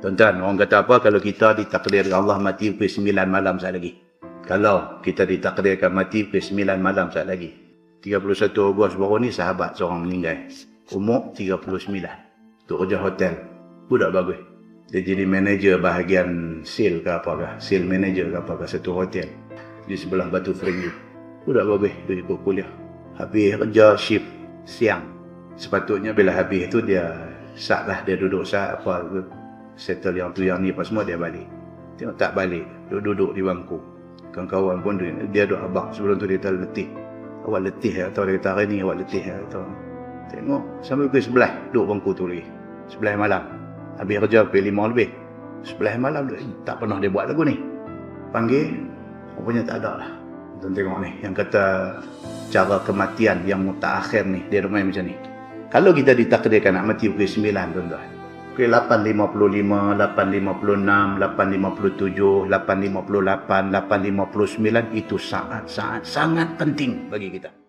Tuan-tuan, orang kata apa kalau kita ditakdirkan Allah mati pukul 9 malam saat lagi? Kalau kita ditakdirkan mati pukul 9 malam saat lagi. 31 Ogos baru ni sahabat seorang meninggal. Umur 39. Untuk kerja hotel. Budak bagus. Dia jadi manager bahagian sale ke apa ke. Sale manager ke apa ke satu hotel. Di sebelah Batu Ferringhi. Budak bagus. Dia ikut kuliah. Habis kerja shift siang. Sepatutnya bila habis tu dia sat lah. Dia duduk sat apa settle yang tu yang ni apa semua dia balik. Tengok tak balik. Duduk di bangku. Kawan-kawan pun dia duduk abang. Sebelum tu dia letih. Awak letih atau dia kata hari ni awak letih atau tengok sampai pukul 11 duduk bangku tu lagi. 11 malam. Habis kerja pukul 5 lebih. 11 malam tak pernah dia buat lagu ni. Panggil rupanya tak ada lah. Tuan tengok ni yang kata cara kematian yang mutaakhir ni dia main macam ni. Kalau kita ditakdirkan nak mati pukul 9 tuan-tuan. Pukul 8.55, 8.56, 8.57, 8.58, 8.59 itu saat-saat sangat penting bagi kita.